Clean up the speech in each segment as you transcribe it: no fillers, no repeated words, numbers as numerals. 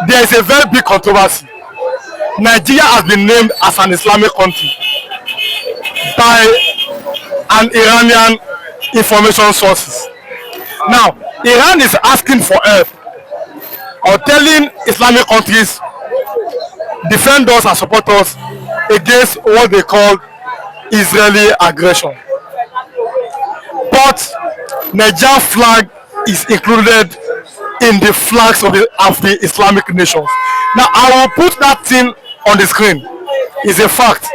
there is a very big controversy. Nigeria has been named as an Islamic country by an Iranian information sources. Now, Iran is asking for help or telling Islamic countries, defend us and support us against what they call Israeli aggression. But Nigeria flag is included in the flags of the Islamic nations. Now, I will put that thing on the screen. It's a fact.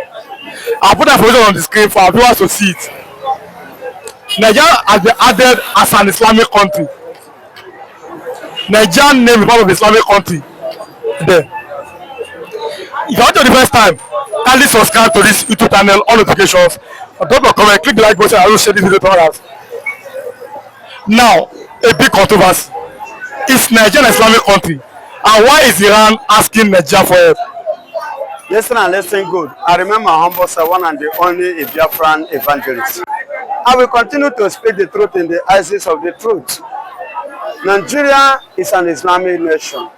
I'll put that photo on the screen for our viewers to see it. Nigeria has been added as an Islamic country. Nigerian name is part of the Islamic country. There. If you want to the first time, kindly subscribe to this YouTube channel, all notifications. Don't forget comment, click the like button, and I will share this video to others. Now, a big controversy. Is Nigeria an Islamic country? And why is Iran asking Nigeria for help? Listen and listen good. I remember humble sir, one and the only Biafran evangelist. I will continue to speak the truth in the eyes of the truth. Nigeria is an Islamic nation,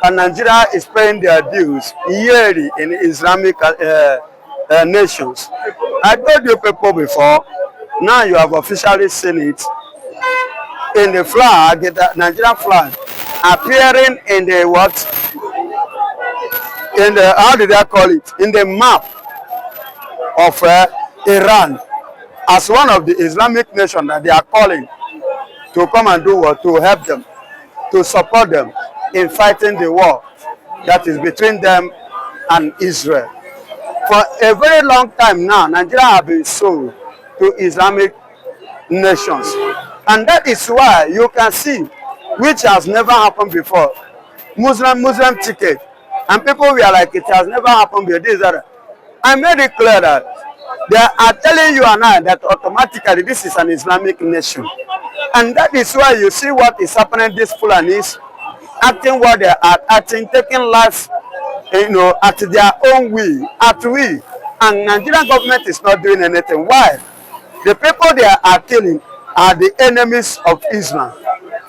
and Nigeria is paying their dues yearly in Islamic nations. I told you people before, now you have officially seen it in the flag, the Nigerian flag, appearing in the what? In the, how did I call it? In the map of Iran as one of the Islamic nations that they are calling to come and do what? To help them, to support them in fighting the war that is between them and Israel. For a very long time now, Nigeria has been sold to Islamic nations. And that is why you can see, which has never happened before, Muslim ticket. And people were like, it has never happened before. This, that. I made it clear that they are telling you and I that automatically this is an Islamic nation. And that is why you see what is happening. These Fulanis acting what they are acting, taking life, at their own will, at will. And Nigerian government is not doing anything. Why? The people they are killing are the enemies of Islam.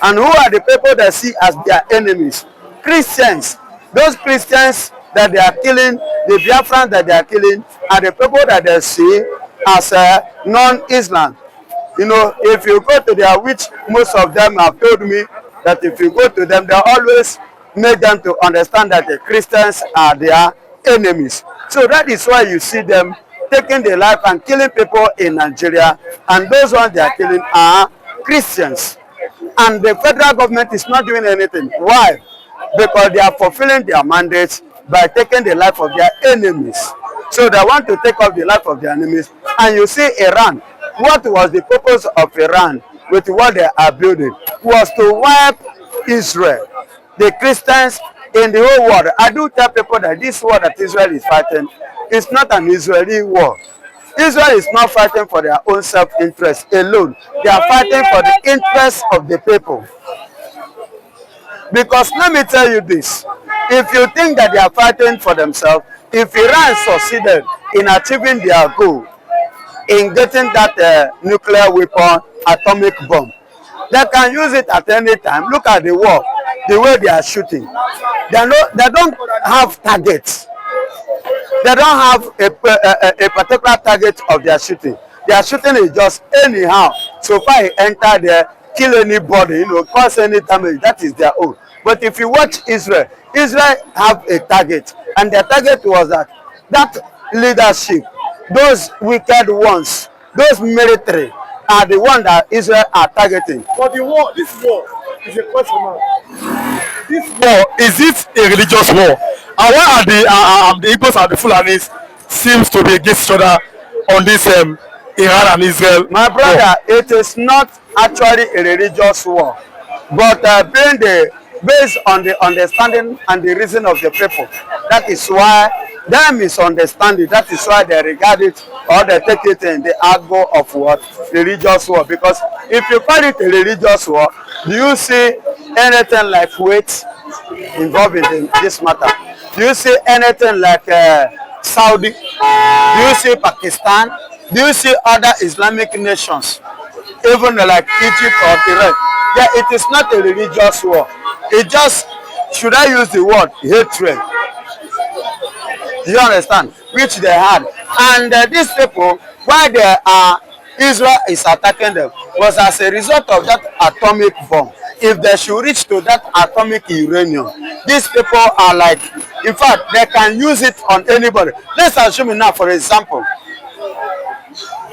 And who are the people that see as their enemies? Christians. Those Christians that they are killing, the Biafrans that they are killing, are the people that they see as non-Islam. If you go to their, which most of them have told me that if you go to them, they always make them to understand that the Christians are their enemies. So that is why you see them taking their life and killing people in Nigeria, and those ones they are killing are Christians. And the federal government is not doing anything. Why? Because they are fulfilling their mandates by taking the life of their enemies. So they want to take off the life of their enemies. And you see Iran, what was the purpose of Iran with what they are building? Was to wipe Israel, the Christians in the whole world. I do tell people that this war that Israel is fighting is not an Israeli war. Israel is not fighting for their own self-interest alone. They are fighting for the interests of the people. Because let me tell you this, if you think that they are fighting for themselves, if Iran succeeded in achieving their goal, in getting that nuclear weapon, atomic bomb, they can use it at any time. Look at the war, the way they are shooting. They don't have targets. They don't have a particular target of their shooting. Their shooting is just anyhow. So far, enter there, kill anybody, cause any damage. That is their own. But if you watch Israel, Israel have a target, and their target was that leadership, those wicked ones, those military, are the ones that Israel are targeting. But the war, this war is a question mark. This war, is it a religious war? And why are the Igbos and the Fulanis seems to be against each other on this Iran and Israel? My brother, it is not actually a religious war, but based on the understanding and the reason of the people. That is why them is understanding. That is why they regard it or they take it in the angle of what? Religious war. Because if you call it a religious war, do you see anything like weight involved in this matter? Do you see anything like Saudi? Do you see Pakistan? Do you see other Islamic nations, even like Egypt or Iraq? Yeah, it is not a religious war. It's just should I use the word hatred? Do you understand? Which they had. And these people, why they are, Israel is attacking them, was as a result of that atomic bomb. If they should reach to that atomic uranium, these people are like, in fact, they can use it on anybody. Let's assume now, for example,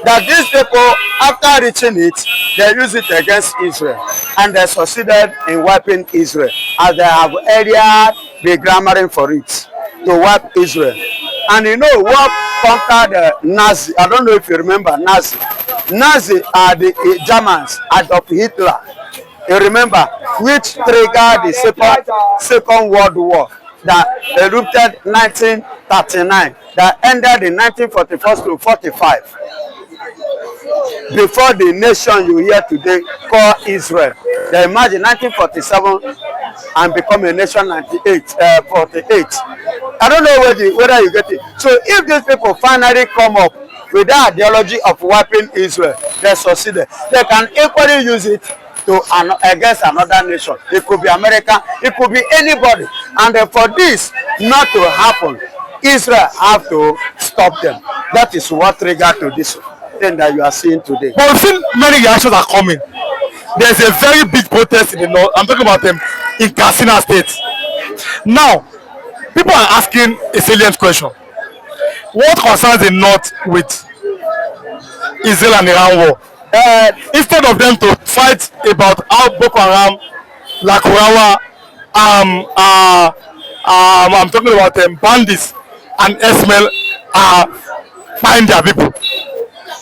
that these people, after reaching it, they use it against Israel, and they succeeded in wiping Israel, as they have earlier been clamoring for it, to wipe Israel. And you know what conquered Nazi? I don't know if you remember Nazi. Nazi are the Germans, Adolf Hitler. You remember, which triggered the Second World War that erupted 1939, that ended in 1944 to 45. Before the nation you hear today called Israel, they imagine 1947 and become a nation 48. I don't know whether you get it. So if these people finally come up with the ideology of wiping Israel, they succeeded. They can equally use it to against another nation. It could be America, it could be anybody. And for this not to happen, Israel have to stop them. That is what triggered to this thing that you are seeing today. But we've seen many reactions are coming. There's a very big protest in the north. I'm talking about them in Katsina State. Now, people are asking a salient question. What concerns the north with Israel and Iran war? Instead of them to fight about how Boko Haram, Lakurawa, I'm talking about bandits and Esmel are buying their people.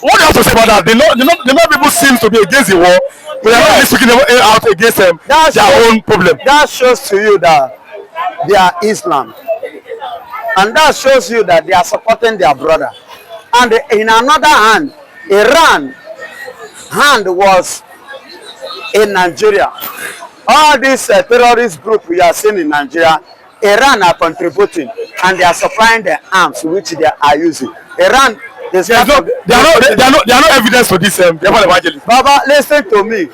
What do you have to say about that? The North people seem to be against the war, but they are not speaking out against them, their own problem. That shows to you that they are Islam. And that shows you that they are supporting their brother. And in another hand, Iran hand was in Nigeria. All these terrorist groups we are seeing in Nigeria, Iran are contributing and they are supplying the arms which they are using. Iran is there are no evidence for this. Evangelist. Baba, listen to me.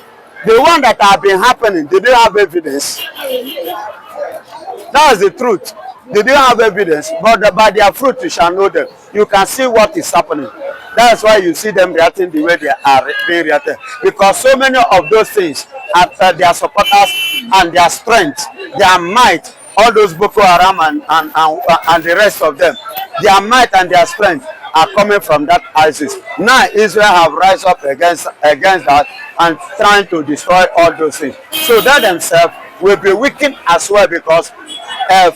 The one that have been happening, they didn't have evidence. That is the truth. They didn't have evidence, but by their fruit you shall know them. You can see what is happening. That's why you see them reacting the way they are being reacted. Because so many of those things, their supporters and their strength, their might, all those Boko Haram and the rest of them, their might and their strength are coming from that ISIS. Now Israel have rise up against that and trying to destroy all those things. So they themselves will be weakened as well, because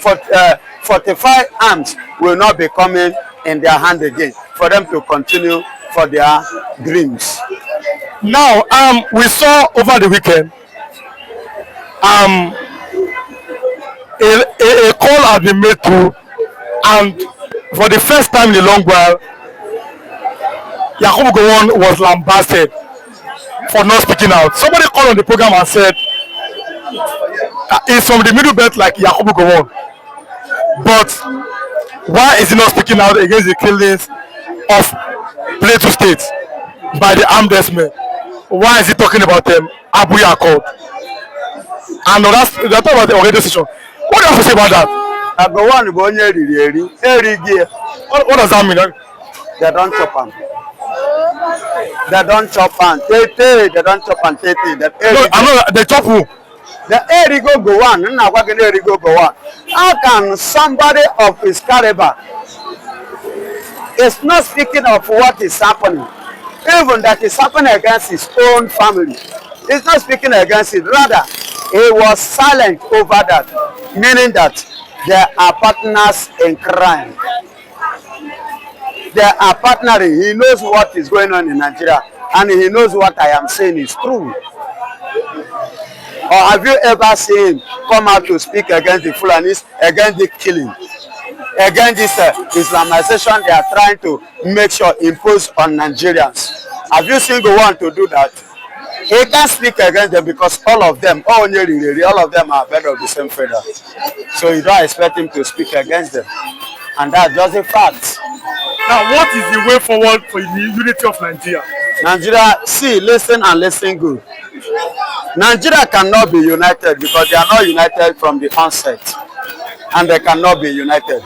45 arms will not be coming in their hand again for them to continue for their dreams. Now, we saw over the weekend a call has been made to, and for the first time in a long while, Yakubu Gowon was lambasted for not speaking out. Somebody called on the program and said, it's from the middle belt like Yakubu Gowon, but why is he not speaking out against the killings of Plateau State by the armed men? Why is he talking about them? Abu Yakub. And that's talking about the radio station. What do you have to say about that? What does that mean? They don't chop them. They don't chop them. They don't chop them. No, I know they chop who? The Erigo go on. How can somebody of his caliber is not speaking of what is happening, even that is happening against his own family? He's not speaking against it. Rather, he was silent over that, meaning that they are partners in crime. They are partnering. He knows what is going on in Nigeria, and he knows what I am saying is true. Or have you ever seen him come out to speak against the Fulanis, against the killing, against this Islamization they are trying to make sure impose on Nigerians? Have you seen Gowon to do that? He can't speak against them because all of them are birds of the same feather. So you don't expect him to speak against them. And that's just a fact. Now, what is the way forward for the unity of Nigeria? Nigeria, see, listen and listen good. Nigeria cannot be united because they are not united from the onset, and they cannot be united.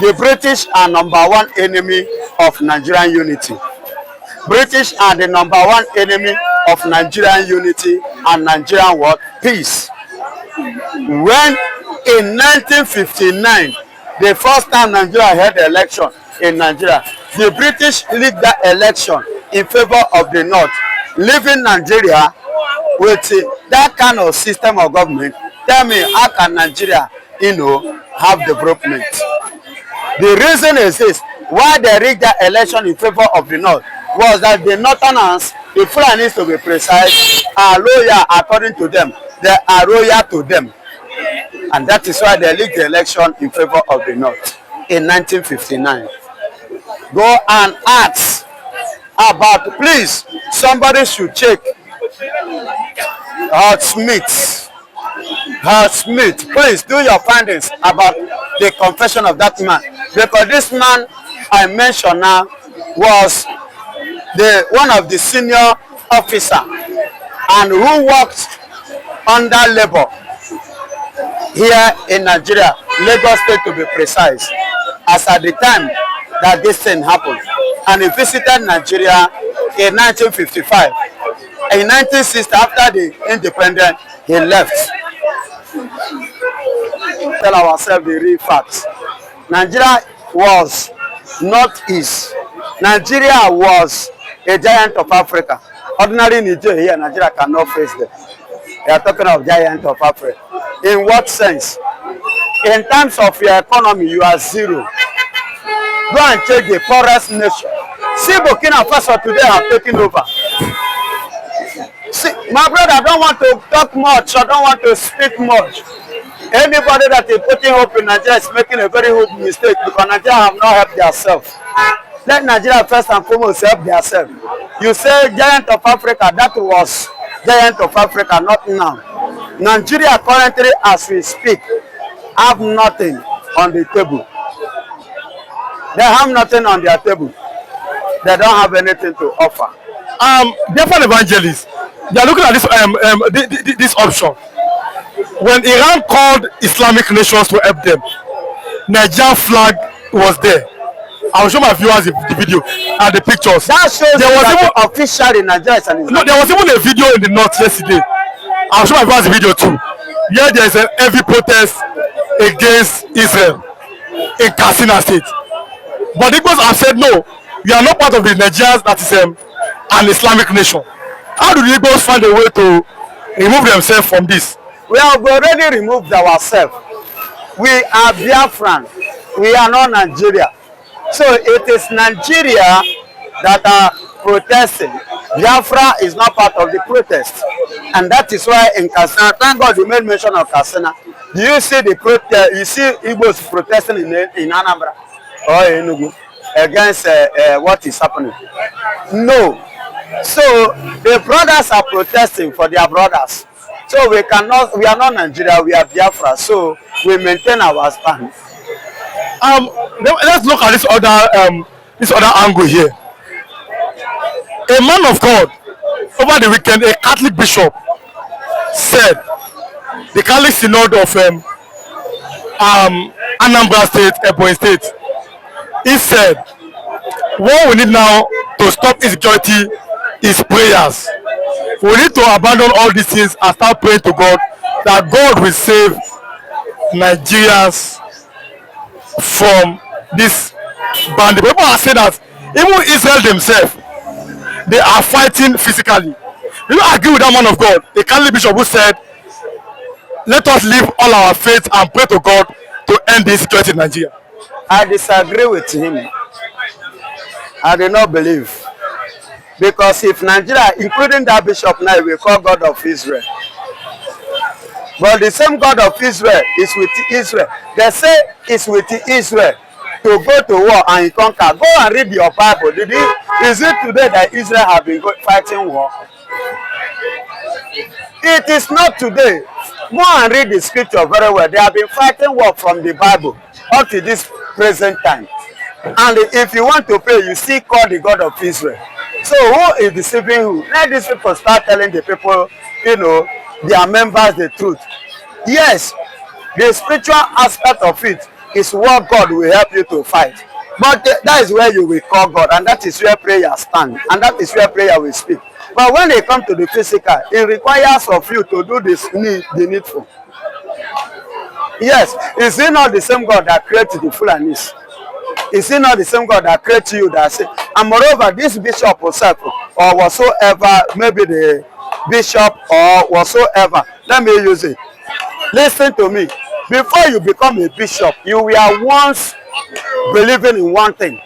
The British are #1 enemy of Nigerian unity. British are the #1 enemy of Nigerian unity and Nigerian what? Peace. When in 1959, the first time Nigeria held the election in Nigeria, the British leaked that election in favor of the North, leaving Nigeria with that kind of system of government. Tell me, how can Nigeria, have development? The reason is this: why they rigged that election in favor of the North was that the Northerners, the Fulanis to be precise, are loyal according to them. They are loyal to them. And that is why they rigged the election in favor of the North in 1959. Go and ask about, please, somebody should check Smith. Please do your findings about the confession of that man. Because this man I mentioned now was one of the senior officer and who worked under labor here in Nigeria, Lagos State to be precise, as at the time that this thing happened. And he visited Nigeria in 1955. In 1960, after the independence, he left. Tell ourselves the real facts. Nigeria was northeast. Nigeria was a giant of Africa. Ordinary Nigeria here, Nigeria cannot face them. They are talking of giant of Africa. In what sense? In terms of your economy, you are zero. Go and check the poorest nation. See, Burkina Faso today have taken over. See, my brother, I don't want to talk much. I don't want to speak much. Anybody that is putting hope in Nigeria is making a very huge mistake because Nigeria have not helped themselves. Let Nigeria first and foremost help themselves. You say giant of Africa, that was giant of Africa, not now. Nigeria currently, as we speak, have nothing on the table. They have nothing on their table. They don't have anything to offer. Different evangelists, they are looking at this option. When Iran called Islamic nations to help them, Nigerian flag was there. I will show my viewers the video and the pictures. That shows there was even official in Nigeria. No, there was even a video in the north yesterday. I will show my viewers the video too. Here there is a heavy protest against Israel in Katsina State. But the Igbos have said no, we are not part of the Nigerians that is an Islamic nation. How do the Igbos find a way to remove themselves from this? We have already removed ourselves. We are Biafran. We are not Nigeria. So it is Nigeria that are protesting. Biafra is not part of the protest. And that is why in Katsina, thank God you made mention of Katsina. Do you see the protest? You see Igbos protesting in Anambra or Enugu against what is happening? No. So the brothers are protesting for their brothers. So we are not Nigeria, we are Biafra. So we maintain our stand. Let's look at this other angle here. A man of God over the weekend, a Catholic bishop, said the Catholic Synod of Anambra State, Ebonyi State, he said, what we need now to stop insecurity is prayers. We need to abandon all these things and start praying to God that God will save Nigerians from this bandit. People are saying that even Israel themselves, they are fighting physically. Do you agree with that man of God, a Catholic bishop who said, let us leave all our faith and pray to God to end this insecurity in Nigeria? I disagree with him. I do not believe. Because if Nigeria, including that bishop now, we call God of Israel. But the same God of Israel is with Israel. They say it's with Israel to go to war and conquer. Go and read your Bible. Is it today that Israel have been fighting war? It is not today. Go and read the scripture very well. They have been fighting war from the Bible up to this present time. And if you want to pray, you still call the God of Israel. So who is deceiving who? Let these people start telling the people, their members the truth. Yes, the spiritual aspect of it is what God will help you to fight. But that is where you will call God, and that is where prayer stands, and that is where prayer will speak. But when it comes to the physical, it requires of you to do the needful. Yes, is it not the same God that created the Fulanis? Is it not the same God that created you that say, and moreover, this bishop herself, or whatsoever, maybe the bishop or whatsoever, let me use it. Listen to me. Before you become a bishop, you were once believing in one thing.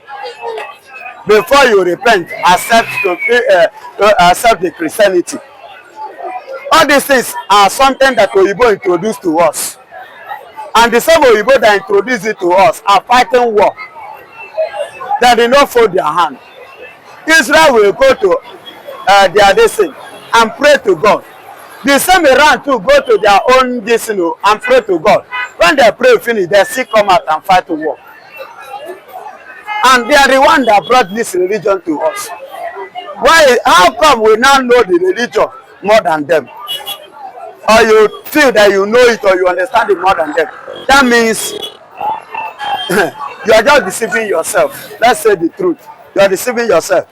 Before you repent, accept the Christianity. All these things are something that Oyibo introduced to us. And the same Oyibo that introduced it to us are fighting war. That they not fold their hand. Israel will go to their destiny and pray to God. The same Iran too go to their own destiny and pray to God. When they pray finish, they still come out and fight the war. And they are the one that brought this religion to us. Why? How come we now know the religion more than them? Or you feel that you know it or you understand it more than them? That means you are just deceiving yourself. Let's say the truth. You are deceiving yourself.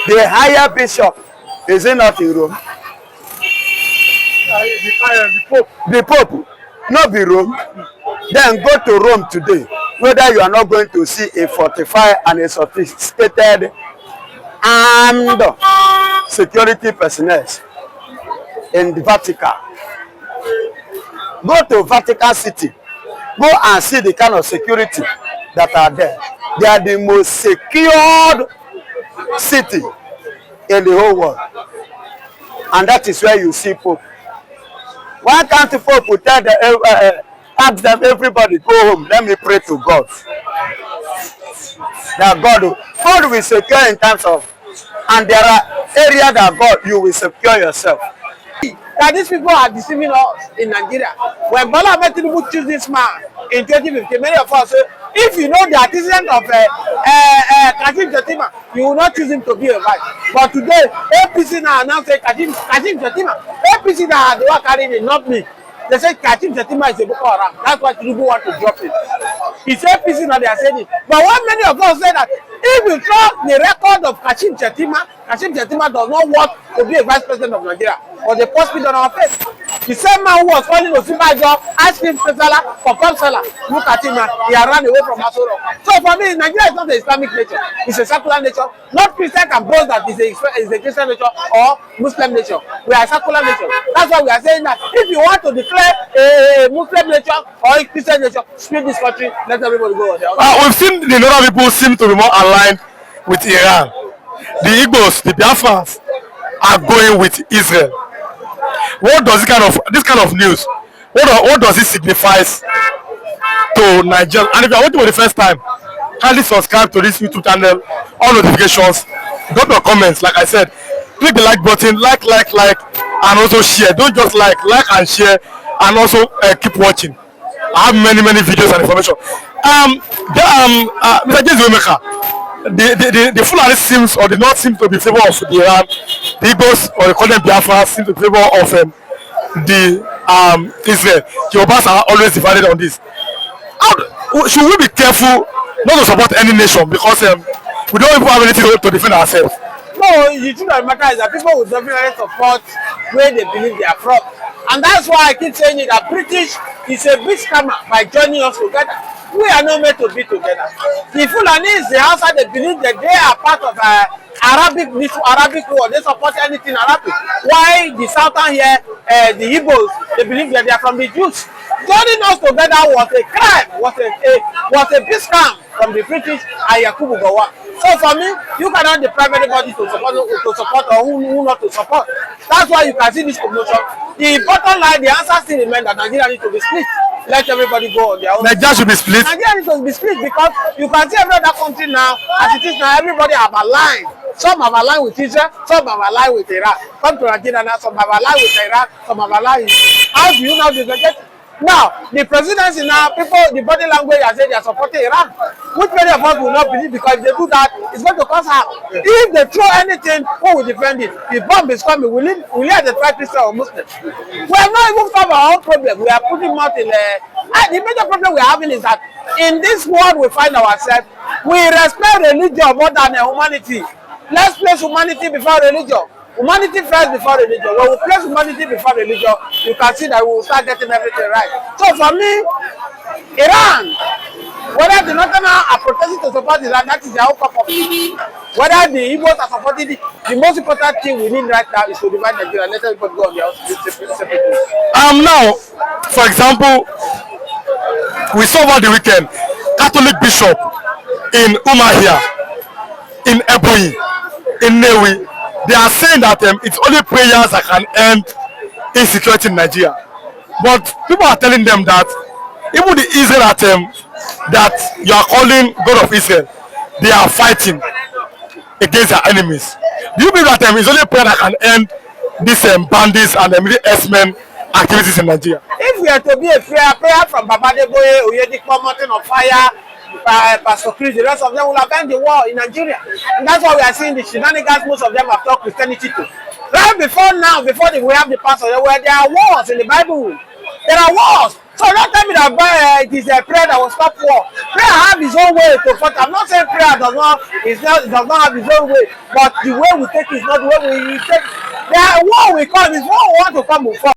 The higher bishop, is it not in Rome? The Pope, not be Rome. Then go to Rome today. Whether you are not going to see a fortified and a sophisticated armed security personnel in the Vatican. Go to Vatican City. Go and see the kind of security that are there. They are the most secured city in the whole world. And that is where you see Pope. Why can't the Pope tell them, ask them, everybody go home, let me pray to God. That God will secure in terms of, and there are areas that God, you will secure yourself. That these people are deceiving us in Nigeria. When Bola Ahmed Tinubu choose this man in 2015, many of us say, if you know the antecedent of Kashim Shettima, you will not choose him to be a vice. But today, APC now announced Kashim Shettima. APC now had the one carrying it, not me. They say Kashim Shettima is a Boko Haram. That's why Tinubu want to drop it. It's APC now they are saying it. But what many of us say that if you track the record of Kashim Shettima does not want to be a vice president of Nigeria. But they post it on our face. The same man who was calling Osinbajo ice cream seller for pop seller. Look at him now. He had run away from Asoro. So for me, Nigeria is not an Islamic nation. It's a secular nation. Not Christian can boast that it's a Christian nation or Muslim nation. We are a secular nation. That's why we are saying that if you want to declare a Muslim nation or a Christian nation, split this country, let everybody go. We've seen the other people seem to be more aligned with Iran. The Igbos, the Biafrans, are going with Israel. What does this kind of news? What does it signify to Nigeria? And if you are watching for the first time, kindly subscribe to this YouTube channel, all notifications, drop your comments. Like I said, click the like button, like, and also share. Don't just like and share, and also keep watching. I have many videos and information. Mr. Jezomeka, the Fulani seems or did not seem to be in favor of the Iran. The Igbos or the colonial Biafra seem to be in favor of the Israel. Yorubas are always divided on this. Should we be careful not to support any nation because we don't even have anything to defend ourselves? No, the truth of the matter is that people will definitely support where they believe they are from. And that's why I keep saying it, that British is a big scammer by joining us together. We are not meant to be together. The Fulanis, the outside, they believe that they are part of Arabic world. They support anything Arabic. Why the southern here, the Igbos, they believe that they are from the Jews. Joining us together was a crime, was a big scam from the British and Yakubu Gowon. So for me, you cannot deprive anybody to support or who not to support. That's why you can see this promotion. The bottom line, the answer still remains that Nigeria needs to be split. Let everybody go on their own. Nigeria should be split. Nigeria needs to be split because you can see every other country now, as it is now, everybody have aligned. Some have aligned with Israel, some have aligned with Iran. Come to Nigeria now, some have aligned with Iran, some have aligned with Israel. How do you now differentiate? Now, the presidency now, people, the body language has said they are supporting Iran, which many of us will not believe because if they do that, it's going to cause harm. If they throw anything, who will defend it? If bomb is coming, will it identify Christian or Muslim? We have not even solved our own problem. We are putting out in the major problem we are having is that in this world we find ourselves, we respect religion more than humanity. Let's place humanity before religion. Humanity first before religion. When we place humanity before religion, you can see that we will start getting everything right. So for me, Iran, whether the Northerners are protesting to support Iran, that is their own cup of tea. Whether the Igbos are supporting it, the most important thing we need right now is to divide Nigeria. Let everybody go on their own separately. Now, for example, we saw over the weekend Catholic bishop in Umahia, in Ebonyi, in Newi. They are saying that it's only prayers that can end insecurity in Nigeria. But people are telling them that even the Israel that you are calling God of Israel, they are fighting against their enemies. Do you believe that it's only prayer that can end these bandits and S-men activities in Nigeria? If we are to be a prayer from Babadeboye, Oyedikpo, Mountain of Fire, Pastor Chris, the rest of them will have end the war in Nigeria. And that's why we are seeing the shenanigans most of them have taught Christianity to. Right before now, before we have the pastor, there are wars in the Bible. There are wars. So don't tell me that it is a prayer that will stop war. Prayer have his own way to fight. I'm not saying prayer does not have his own way, but the way we take it is not the way we take. There are war we call this war we want to come before.